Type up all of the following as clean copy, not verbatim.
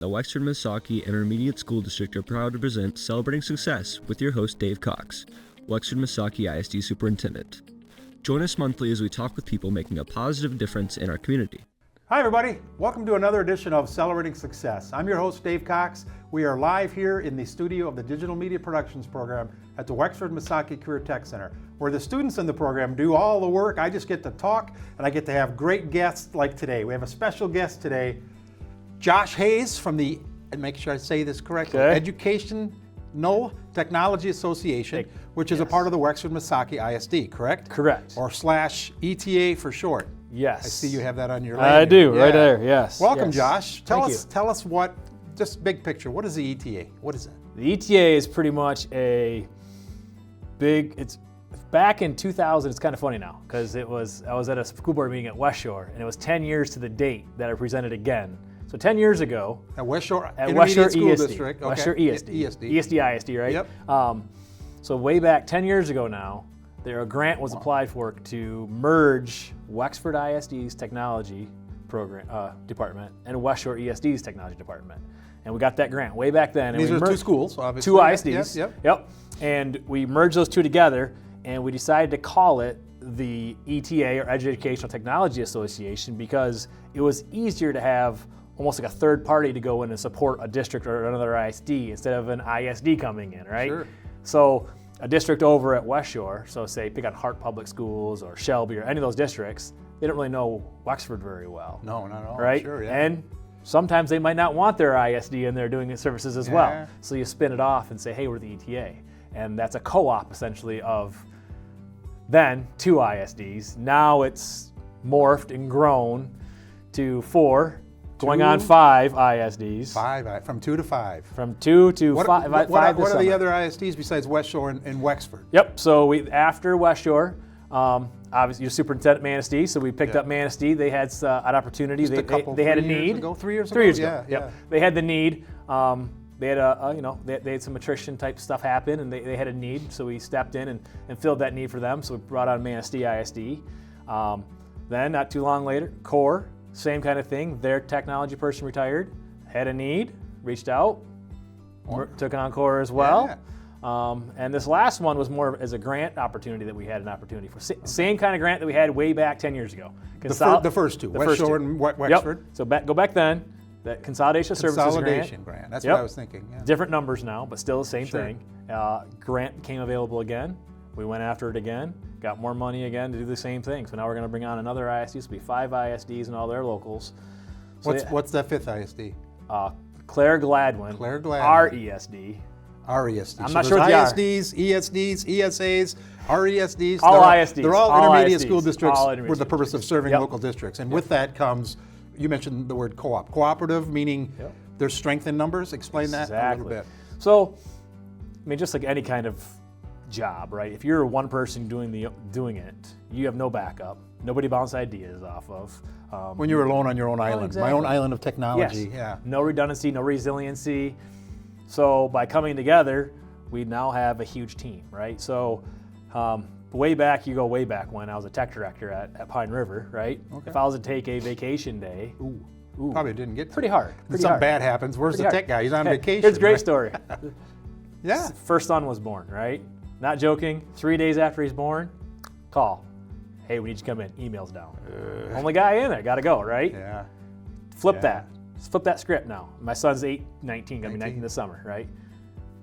The Wexford Missaukee Intermediate School District are proud to present Celebrating Success with your host Dave Cox, Wexford Missaukee ISD Superintendent. Join us monthly as we talk with people making a positive difference in our community. Hi everybody, welcome to another edition of Celebrating Success. I'm your host Dave Cox. We are live here in the studio of the Digital Media Productions program at the Wexford Missaukee Career Tech Center, where the students in the program do all the work. I just get to talk and I get to have great guests like today. We have a special guest today, Josh Hayes from the, and make sure I say this correctly, Educational Technology Association, which is a part of the Wexford Missaukee ISD, correct? Correct. Or / ETA for short. Yes. I see you have that on your I do, right there, yes. Welcome, yes. Josh. Tell Thank us what, just big picture, what is the ETA? What is it? The ETA is pretty much a big, it's back in 2000, it's kind of funny now, because I was at a school board meeting at West Shore, and it was 10 years to the date that I presented again. So 10 years ago. At West Shore Intermediate School ESD, District. West Shore ESD. ESD, ISD, right? Yep. So way back 10 years ago now, a grant was applied for to merge Wexford ISD's technology program department and West Shore ESD's technology department. And we got that grant way back then. And these are two schools, obviously. Two ISDs. Yep. And we merged those two together, and we decided to call it the ETA, or Educational Technology Association, because it was easier to have almost like a third party to go in and support a district or another ISD instead of an ISD coming in, right? Sure. So a district over at West Shore, so say pick on Hart Public Schools or Shelby or any of those districts, they don't really know Wexford very well. No, not at all. Right? Sure, yeah. And sometimes they might not want their ISD in there doing services as well. So you spin it off and say, hey, we're the ETA. And that's a co-op essentially of then two ISDs. Now it's morphed and grown to 4, going on 5 ISDs. 5, from 2 to 5. From 2 to 5. What are the other ISDs besides West Shore and Wexford? Yep, so after West Shore, obviously you're superintendent Manistee, so we picked up Manistee. They had an opportunity. Just they had a need. 3 years ago? 3 years ago. Yeah. Yep. They had the need. They had they had some attrition type stuff happen, and they had a need, so we stepped in and filled that need for them. So we brought on Manistee ISD. Then not too long later, CORE, same kind of thing. Their technology person retired, had a need, reached out, took on CORE as well. Yeah. And this last one was more as a grant opportunity that we had an opportunity for. Same kind of grant that we had way back 10 years ago. The first two, West Shore and Wexford. Yep. So go back then, that Consolidation Services grant. That's what I was thinking. Yeah. Different numbers now, but still the same thing. Grant became available again. We went after it again, got more money again to do the same thing. So now we're going to bring on another ISD. This will be 5 ISDs and all their locals. So what's that 5th ISD? Claire Gladwin. RESD. RESD. I'm not sure what they are. ISDs, ESDs, ESAs, RESDs. All ISDs. They're all intermediate school districts with the purpose of serving local districts. And with that comes, you mentioned the word co-op. Cooperative, meaning there's strength in numbers. Explain that a little bit. So, I mean, just like any kind of job, right? If you're one person doing it, you have no backup. Nobody to bounce ideas off of. When you're alone on your own island, exactly. My own island of technology. Yes. Yeah. No redundancy, no resiliency. So by coming together, we now have a huge team, right? So way back when I was a tech director at Pine River, right? Okay. If I was to take a vacation day, probably didn't get pretty hard. Something bad happens. Where's the tech guy? He's on vacation. It's a great story. Yeah. First son was born, right? Not joking. 3 days after he's born, call. Hey, we need you to come in. Emails down. Only guy in there. Got to go, right? Yeah. Flip that script now. My son's 19, gonna be 19 this summer, right?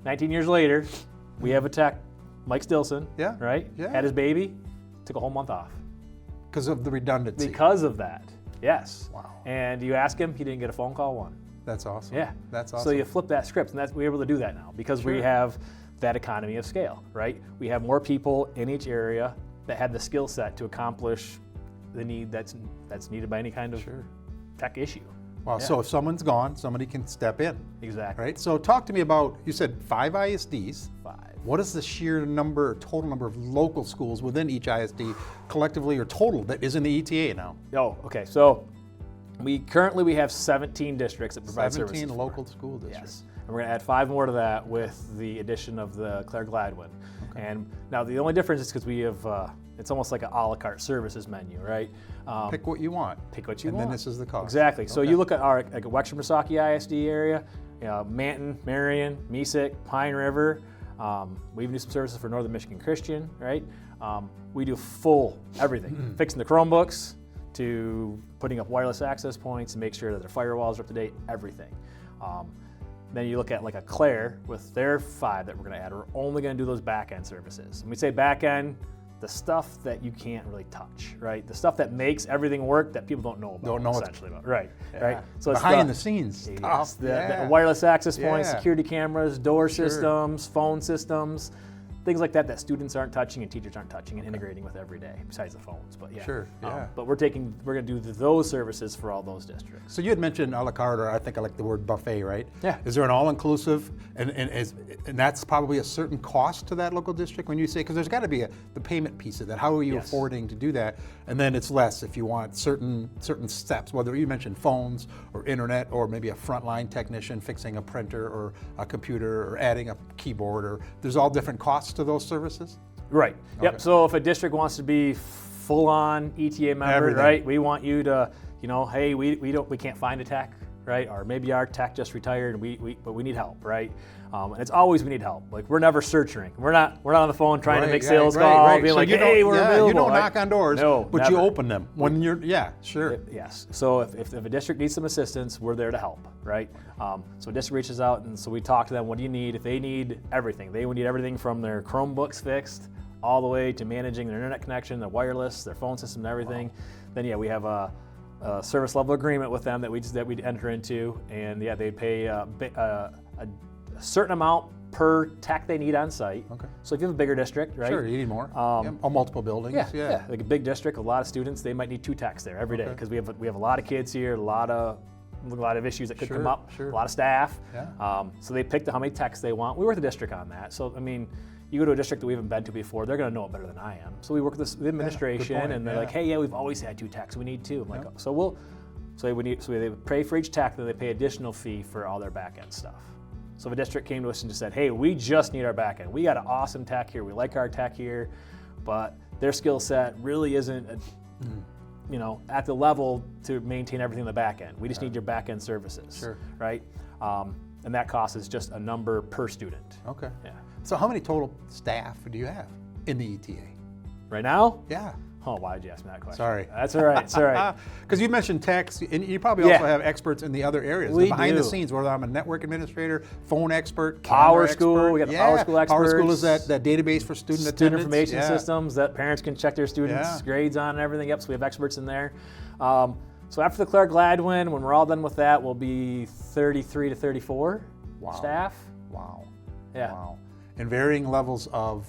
19 years later, we have a tech, Mike Stilson, right? Yeah. Had his baby, took a whole month off. Because of the redundancy. Because of that, yes. Wow. And you ask him, he didn't get a phone call one. That's awesome. Yeah. That's awesome. So you flip that script, and we're able to do that now because we have that economy of scale, right? We have more people in each area that have the skill set to accomplish the need that's needed by any kind of tech issue. Wow, so if someone's gone, somebody can step in. Exactly. Right? So talk to me about, you said 5 ISDs. 5. What is the sheer total number of local schools within each ISD collectively or total that is in the ETA now? Oh, okay. So we have 17 districts that provide services. 17 local school districts. Yes. And we're going to add 5 more to that with the addition of the Claire Gladwin. Okay. And now the only difference is because we have It's almost like an a la carte services menu, right? Pick what you want. Pick what you and want. then this is the cost. Exactly. So Okay. you look at our like Wexford Misaki ISD area, Manton, Marion, Mesick, Pine River. We even do some services for Northern Michigan Christian, right? We do full everything, fixing the Chromebooks to putting up wireless access points and make sure that their firewalls are up to date, everything. Then you look at like a Claire with their 5 that we're going to add. We're only going to do those back-end services. And we say back-end, the stuff that you can't really touch, right? The stuff that makes everything work that people don't know about. Don't know what- essentially about. Right, Yeah. right. So it's Behind the scenes Yes, stuff. the wireless access points, Yeah. security cameras, door Sure. systems, phone systems, things like that students aren't touching and teachers aren't touching and integrating with every day, besides the phones. But yeah, Sure, yeah. but we're going to do those services for all those districts. So you had mentioned a la carte, or I think I like the word buffet, right? Yeah. Is there an all-inclusive, and that's probably a certain cost to that local district when you say, because there's got to be the payment piece of that. How are you Yes. affording to do that? And then it's less if you want certain steps, whether you mentioned phones or internet or maybe a frontline technician fixing a printer or a computer or adding a keyboard, or there's all different costs to those services? Right. Yep. Okay. So if a district wants to be full-on ETA member, Everything. right? We want you to, hey, we can't find a tech, right? Or maybe our tech just retired, and but we need help, right? And it's always we need help. Like we're never searching. We're not on the phone trying to make sales calls, being So like, you hey, don't, we're yeah, available. you don't right? knock on doors, No, but you never. open them when you're, sure. Yes. So if a district needs some assistance, we're there to help, right? So a district reaches out, and so we talk to them. What do you need? If they need everything, they would need everything from their Chromebooks fixed all the way to managing their internet connection, their wireless, their phone system, and everything. Then we have a service level agreement with them that we'd enter into, and they'd pay a certain amount per tech they need on site. Okay. So if you have a bigger district, right? Sure, you need more. Or multiple buildings. Yeah. Like a big district, a lot of students, they might need 2 techs there every day Okay. because we have a lot of kids here, a lot of issues that could come up, sure. a lot of staff. Yeah. So they pick how many techs they want. We work with the district on that. So I mean, you go to a district that we haven't been to before, they're going to know it better than I am. So we work with the administration, point, and they're yeah. like, hey, we've always had 2 techs. We need 2. I'm like, so they pay for each tech, then they pay additional fee for all their back end stuff. So if a district came to us and just said, hey, we just need our back end. We got an awesome tech here. We like our tech here, but their skill set really isn't, at the level to maintain everything in the back end. We just need your back end services, Sure. right? And that cost is just a number per student. Okay. Yeah. So how many total staff do you have in the ETA? Right now? Yeah. Oh, why did you ask me that question? Sorry. That's all right. It's all right. Because you mentioned techs, and you probably Yeah. also have experts in the other areas, We behind the do. scenes, whether I'm a network administrator, phone expert, Power camera School, expert. we got the Power School Power School is experts. that database for student Student attendance. information Yeah. systems that parents can check their students' Yeah. grades on and everything. Yep, so we have experts in there. So after the Claire Gladwin, when we're all done with that, we'll be 33 to 34 staff. Wow. Yeah. Wow. And varying levels of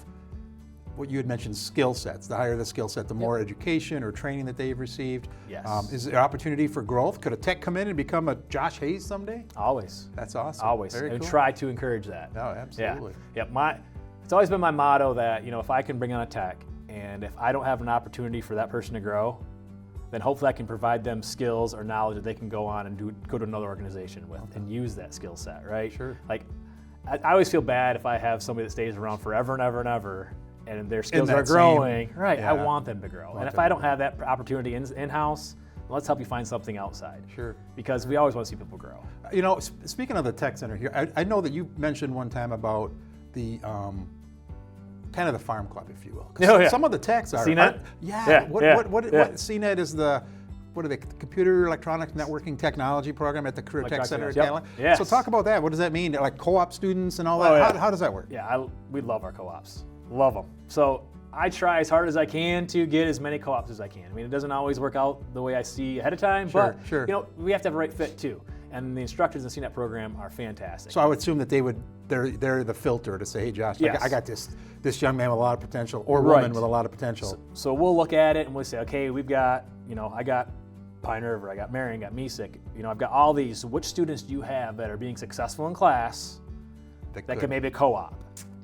what you had mentioned, skill sets. The higher the skill set, the more education or training that they've received. Yes. Is there opportunity for growth? Could a tech come in and become a Josh Hayes someday? Always. That's awesome. Always. Very And cool. try to encourage that. Oh, absolutely. Yeah. It's always been my motto that, if I can bring on a tech and if I don't have an opportunity for that person to grow, then hopefully I can provide them skills or knowledge that they can go on and go to another organization with and use that skill set, right? Sure. Like, I always feel bad if I have somebody that stays around forever and ever and ever and their skills are that growing. same- Right. yeah. I want them to grow. And if them I to don't have that opportunity in-house, let's help you find something outside. Sure. Because we always want to see people grow. Speaking of the tech center here, I know that you mentioned one time about the kind of the farm club, if you will. 'Cause Oh, yeah. Some of the techs are. CNET? Yeah. What Yeah. CNET is the Computer Electronic Networking Technology Program at the Career Tech Center at Yep. Cadillac. Yes. So talk about that. What does that mean? Like co-op students and all that? Oh, yeah. How does that work? Yeah, we love our co-ops. Love them. So I try as hard as I can to get as many co-ops as I can. I mean, it doesn't always work out the way I see ahead of time, Sure, but sure. we have to have a right fit too. And the instructors in the CNET program are fantastic. So I would assume that they're the filter to say, hey, Josh, Yes. I got this young man with a lot of potential, or woman Right. with a lot of potential. So we'll look at it and we'll say, okay, we've got, I got Pine River, I got Marion, I got Mesick. I've got all these. Which students do you have that are being successful in class that could maybe co-op?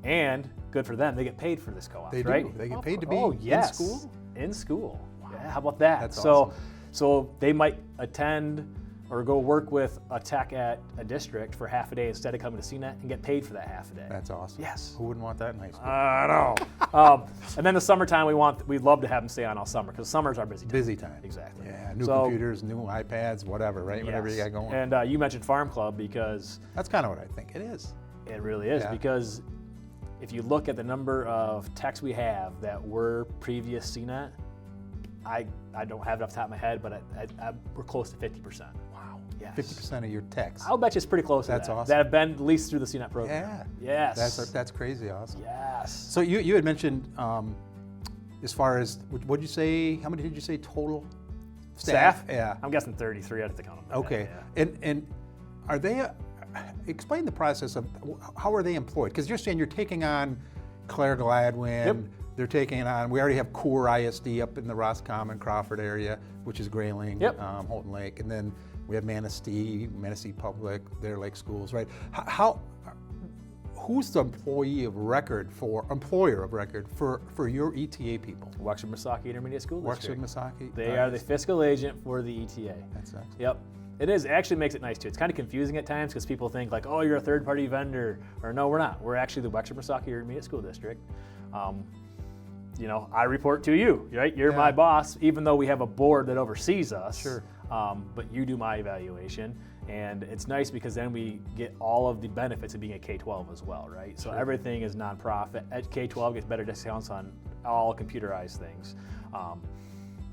And good for them, they get paid for this co-op, They do. right? They get paid to be yes. in school? In school. Wow. Yeah, how about that? That's so, awesome. so they might attend or go work with a tech at a district for half a day instead of coming to CNET and get paid for that half a day. That's awesome. Yes. Who wouldn't want that in high school? I know. And then the summertime, we'd love to have them stay on all summer because summer's our busy time. Busy time. Exactly. Yeah, new computers, new iPads, whatever, right? Yes. Whatever you got going. And you mentioned Farm Club because That's kind of what I think it is. it really is, Yeah. because if you look at the number of techs we have that were previous CNET, I don't have it off the top of my head, but we're close to 50%. Wow. Yes. 50% of your techs. I'll bet you it's pretty close That's to that. awesome. That have been at least through the CNET program. Yeah. Yes. That's crazy awesome. Yes. So you had mentioned, as far as, what'd you say, how many did you say total staff? Yeah. I'm guessing 33. I'd have to count them. Okay. Yeah. And are they, explain the process of, how are they employed? Because you're saying you're taking on Claire Gladwin. Yep. They're taking on, we already have Core ISD up in the Roscommon, Crawford area, which is Grayling, Yep. Houghton Lake. And then we have Manistee Public, their Lake Schools, right? Who's the employer of record for your ETA people? Wexford Missaukee Intermediate School Wexford District. Missaukee? They are the fiscal agent for the ETA. That's excellent. Yep. It is. It actually makes it nice too. It's kind of confusing at times because people think like, oh, you're a third-party vendor, or no, we're not. We're actually the Wexford Missaukee Intermediate School District. I report to you, right? You're my boss, even though we have a board that oversees us. Sure. But you do my evaluation, and it's nice because then we get all of the benefits of being a K-12 as well, right? So everything is nonprofit. At K-12 gets better discounts on all computerized things.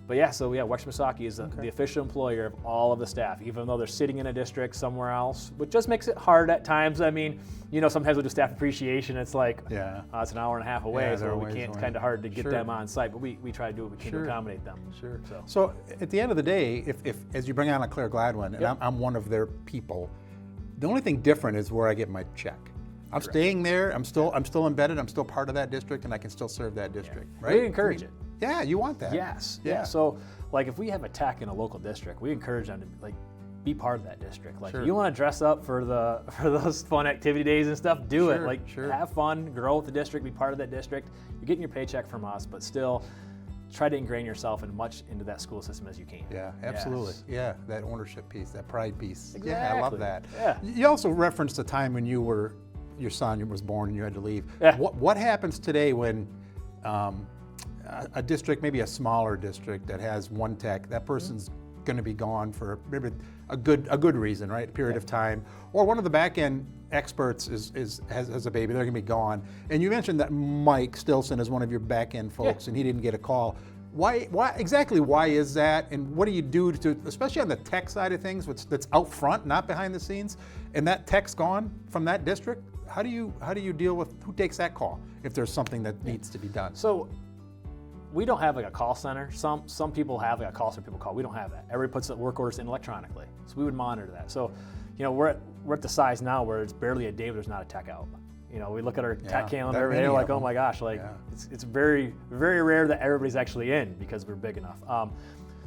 Wexford Missaukee is the official employer of all of the staff, even though they're sitting in a district somewhere else, which just makes it hard at times. I mean, sometimes we'll do staff appreciation. It's like, it's an hour and a half away, so we can't, it's kind of hard to get them on site, but we try to do what we can to accommodate them. Sure. So at the end of the day, if as you bring on a Claire Gladwin, and I'm one of their people, the only thing different is where I get my check. I'm staying there. I'm still embedded. I'm still part of that district, and I can still serve that district. Right? We encourage it. Yeah, you want that. Yes. Yeah. So, if we have a tech in a local district, we encourage them to be part of that district. Sure. You want to dress up for those fun activity days and stuff, do it. Sure. Have fun, grow with the district, be part of that district. You're getting your paycheck from us, but still try to ingrain yourself into that school system as you can. Yeah, absolutely. Yes. Yeah, that ownership piece, that pride piece. Exactly. Yeah, I love that. Yeah. You also referenced a time when your son was born and you had to leave. Yeah. What happens today when a district, maybe a smaller district that has one tech, that person's going to be gone for maybe a good reason, right? A period of time, or one of the back end experts has a baby, they're going to be gone. And you mentioned that Mike Stilson is one of your back end folks, and he didn't get a call. Why is that? And what do you do to, especially on the tech side of things, that's out front, not behind the scenes, and that tech's gone from that district? How do you deal with who takes that call if there's something that needs to be done? So we don't have a call center. Some people have a call center people call. We don't have that. Everybody puts the work orders in electronically. So we would monitor that. So, we're at the size now where it's barely a day where there's not a tech out. We look at our tech calendar every day, we're like, oh my gosh, it's very, very rare that everybody's actually in because we're big enough.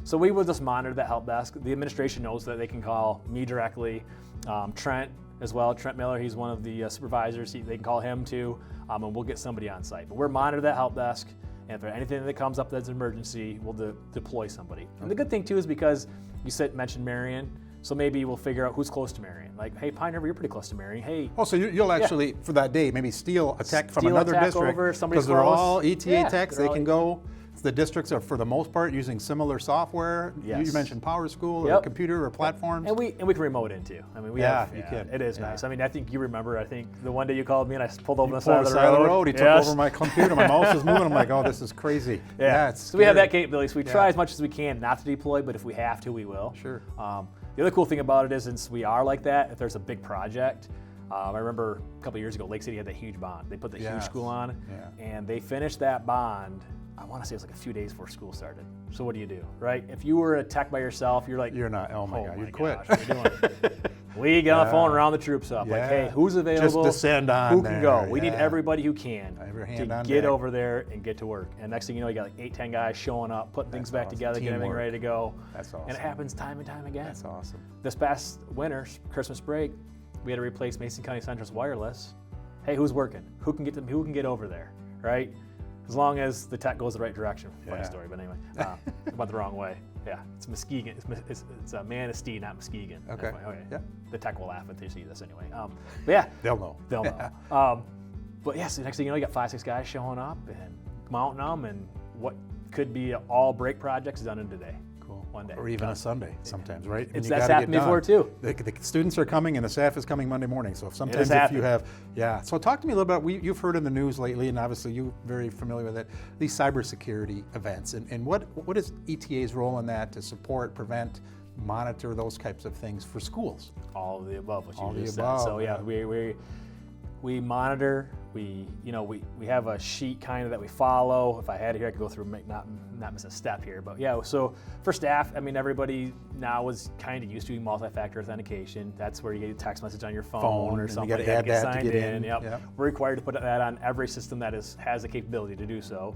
So we will just monitor that help desk. The administration knows that they can call me directly, Trent as well. Trent Miller, he's one of the supervisors. They can call him too, and we'll get somebody on site. But we're monitor that help desk. And if there's anything that comes up that's an emergency, we'll deploy somebody. And the good thing too is because you mentioned Marion, so maybe we'll figure out who's close to Marion. Like, hey, Pine River, you're pretty close to Marion. Hey. Oh, so you'll actually, for that day, maybe steal a tech from another district, because they're all ETA techs, they can go. The districts are, for the most part, using similar software. Yes. You mentioned Power School or computer or platforms. And we can remote in too. I mean, you can. It is nice. I mean, I think you remember. I think the one day you called me and I pulled over the side of the road. He took over my computer. My mouse is moving. I'm like, oh, this is crazy. Yeah. So we have that capability. So we try as much as we can not to deploy, but if we have to, we will. Sure. The other cool thing about it is, since we are like that, if there's a big project. I remember a couple years ago, Lake City had that huge bond. They put the huge school on, and they finished that bond. I want to say it was like a few days before school started. So what do you do, right? If you were a tech by yourself, you're like, you're not. Oh my God, you quit. Gosh, what are you doing? We get on the phone, round the troops up, like, hey, who's available? Just descend on. Who can go? We need everybody who can to get deck. over there and get to work. And next thing you know, you got like 8-10 guys showing up, putting things back together, getting everything ready to go. That's awesome. And it happens time and time again. That's awesome. This past winter, Christmas break, we had to replace Mason County Central's wireless. Hey, who's working? Who can get over there, right? As long as the tech goes the right direction. Funny story, but anyway, went the wrong way. Yeah, it's Muskegon. It's Manistee, not Muskegon. Okay. Okay. Yeah. The tech will laugh if they see this anyway. But yeah, They'll know. they'll know. But yes, the next thing you know, you got 5-6 guys showing up and mounting them, and what could be all brake projects done in today. Cool. One day. Or even a Sunday sometimes, right? And you That's gotta happened get done. before too. The students are coming and the staff is coming Monday morning. So sometimes has if you happened. have, yeah. So talk to me a little bit. You've heard in the news lately, and obviously you're very familiar with it. These cybersecurity events, and what is ETA's role in that to support, prevent, monitor those types of things for schools? All of the above, what All you the just above, said. So yeah, yeah. we monitor. We have a sheet kind of that we follow. If I had it here, I could go through and not miss a step here. But yeah, so for staff, I mean, everybody now is kind of used to multi-factor authentication. That's where you get a text message on your phone or and you something gotta like that add to get that to signed get in. in. Yep. Yep. We're required to put that on every system that has the capability to do so.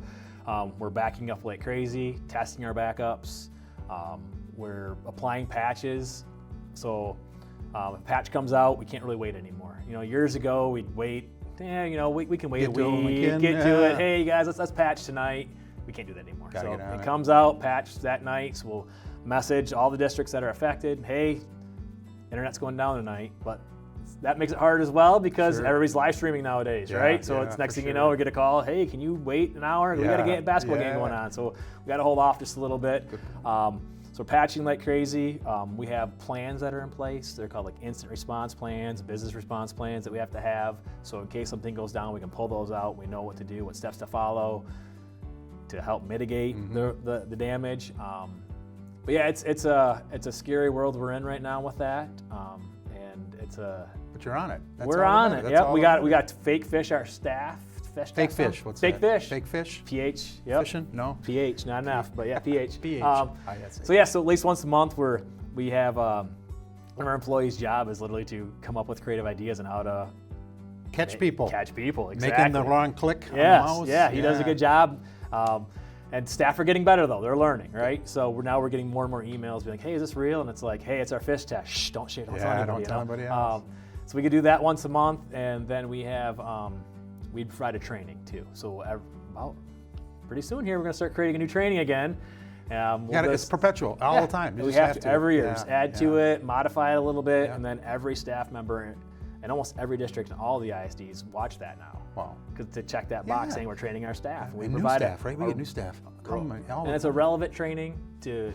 We're backing up like crazy, testing our backups. We're applying patches. So if a patch comes out, we can't really wait anymore. Years ago, we'd wait. Yeah, we can wait Get a to 'em week, again, get to yeah. it. Hey, guys, let's patch tonight. We can't do that anymore. Gotta So get on it it. comes out, patch that night. So we'll message all the districts that are affected. Hey, internet's going down tonight, but that makes it hard as well because Sure. everybody's live streaming nowadays, Yeah, right? So yeah, it's next for thing you sure. know, we get a call. Hey, can you wait an hour? We got a Yeah, basketball game yeah. going on, so we got to hold off just a little bit. So patching like crazy. We have plans that are in place. They're called like instant response plans, business response plans that we have to have. So in case something goes down, we can pull those out. We know what to do, what steps to follow to help mitigate the damage. But yeah, it's a scary world we're in right now with that, and it's a. But you're on it. That's We're all on that it. matters. Yep, That's we all got that fake fish our staff. matters. Fake fish. What's fake that? fish? Fake fish. PH. Yep. Fishing? No. PH, not enough, but yeah, PH. PH. That's it. So yeah, so at least once a month we have one of our employees' job is literally to come up with creative ideas on how to Catch people. catch people. Exactly. Making the wrong click on the Yes, mouse. yeah, he does a good job. And staff are getting better though; they're learning, right? So now we're getting more and more emails, being like, "Hey, is this real?" And it's like, "Hey, it's our fish test. Shh, don't share, don't tell Yeah, anybody." don't tell anybody know? else. So we could do that once a month, and then we have we provide a training too. So about pretty soon here, we're going to start creating a new training again. It's perpetual all the time. You We just have to every year. Yeah, Just add yeah. to it, modify it a little bit, Yeah. and then every staff member and almost every district and all the ISDs watch that now. Wow. To check that box Yeah. saying we're training our staff. We And new provide staff, right? We get new staff. and it's a relevant training to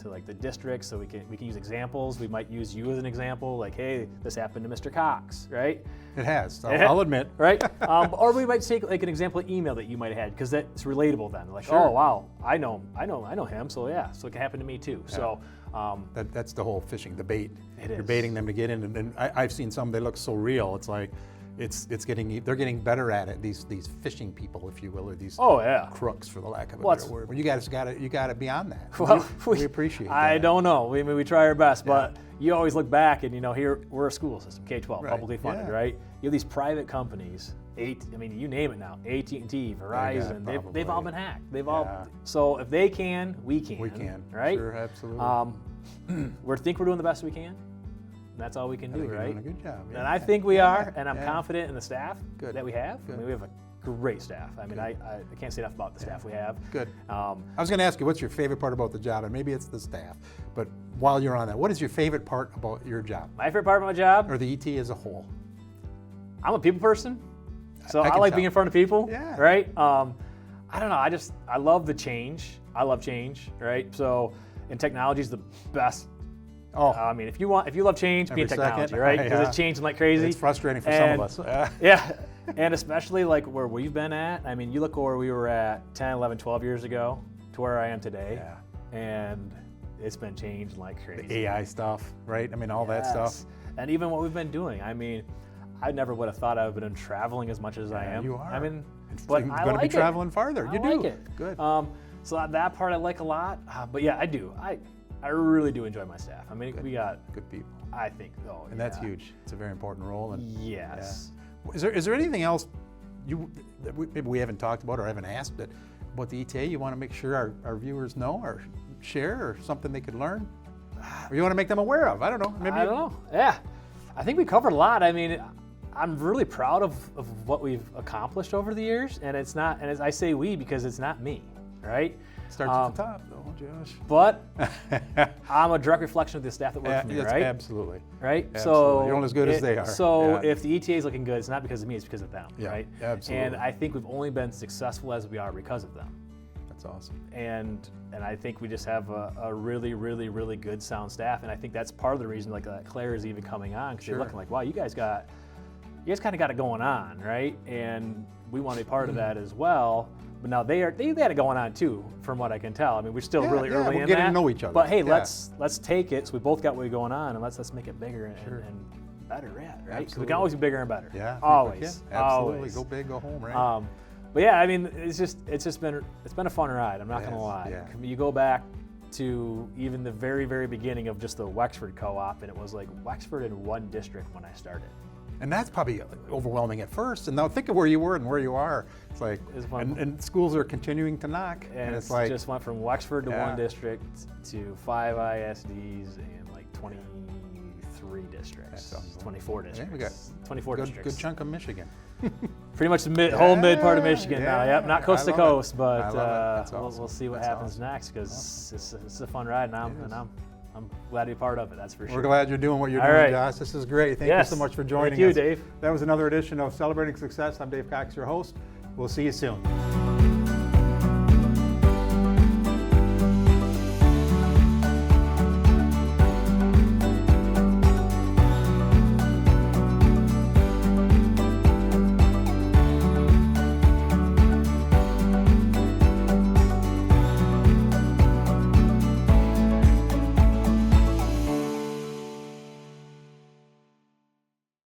like the districts, so we can use examples. We might use you as an example, like, hey, this happened to Mr. Cox, right? It has. I'll admit. Right? Or we might take like an example email that you might have had because that's relatable then. Like, Sure. oh wow, I know him, so yeah, so it can happen to me too. So That's the whole fishing, the bait. It You're is. baiting them to get in, and I've seen some. They look so real. It's like, they're getting better at it. These fishing people, if you will, or these oh yeah. crooks, for the lack of a Well, better word. But you guys got to be on that. Well, we appreciate that. I don't know. We try our best, but you always look back and here we're a school system, K-12, Right, publicly funded, yeah. right? You have these private companies, you name it now, AT&T, Verizon, they've all probably. been hacked. They've Yeah. all. So if they can, we can. We can. right? Sure, absolutely. We think we're doing the best we can. That's all we can I do, think you're right? doing a good job. And yeah. I think we Yeah, are, and I'm yeah. confident in the staff Good. that we have. Good. I mean, we have a great staff. I mean, I can't say enough about the staff we have. Good. Um, I was going to ask you, what's your favorite part about the job? And maybe it's the staff. But while you're on that, what is your favorite part about your job, my favorite part of my job, or the ET as a whole? I'm a people person, so I I can like tell. being in front of people. Yeah. Right. I don't know. I love the change. I love change. Right. So, and technology is the best. Oh, I mean, if you love change, be in Every technology, second. right? Because Yeah. it's changing like crazy. it's frustrating for And- some of us. Yeah. And especially like where we've been at. I mean, you look where we were at 10, 11, 12 years ago to where I am today. Yeah. And it's been changing like crazy. AI stuff, right? I mean, all that stuff. Yes. And even what we've been doing. I mean, I never would have thought I would have been traveling as much as I Yeah, am. you are. I mean, But but you're I going like to be traveling farther. I You like do. it. Good. So that part I like a lot. But yeah, I do. I really do enjoy my staff. I mean, we got, Good people. I think, oh, And that's huge. It's a very important role. And Yes. yeah. Is there anything else maybe we haven't talked about or haven't asked about the ETA you want to make sure our viewers know or share, or something they could learn? Or you want to make them aware of? I don't know. Maybe I don't know. Yeah. I think we covered a lot. I mean, I'm really proud of what we've accomplished over the years. And it's not, and as I say we because it's not me. right? Starts at the top, though, Josh. But I'm a direct reflection of the staff that work for me, Yes, right? Absolutely. Right? Absolutely. So You're only as good as they are. So Yeah. if the ETA is looking good, it's not because of me, it's because of them, Yeah, right? absolutely. And I think we've only been successful as we are because of them. That's awesome. And I think we just have a really, really, really good sound staff, and I think that's part of the reason like Claire is even coming on, because Sure. they're looking like, wow, you guys kind of got it going on, right? And we want to be part of that as well. But now they had it going on too, from what I can tell. I mean, we're still really yeah, early we're in getting that. to know each other. But hey, Yeah. let's take it. So we both got what going on, and let's make it bigger and better, right? Because we Absolutely. can always be bigger and better. Yeah. always. Yeah, absolutely. Always. Go big, go home, right? But yeah, I mean, it's been a fun ride. I'm not Yes, gonna lie. yeah. You go back to even the very, very beginning of just the Wexford co-op, and it was like Wexford in one district when I started. And that's probably overwhelming at first. And now think of where you were and where you are. It's like, It's fun. and schools are continuing to knock. And it's it's like, just went from Wexford to Yeah. one district to 5 ISDs and like 23 districts, That's awesome. 24 yeah, districts. we got 24 good districts. chunk of Michigan. Pretty much the whole mid part of Yeah, Michigan now. yeah, Yep, not coast I to love it. coast, but I love it. That's we'll awesome. see what That's happens awesome. next, because it's a fun ride, and I'm glad to be part of it. That's for sure. We're glad you're doing what you're All doing, right. Josh. This is great. Thank you Yes. so much for joining Thank you, us. Dave. That was another edition of Celebrating Success. I'm Dave Cox, your host. We'll see you soon.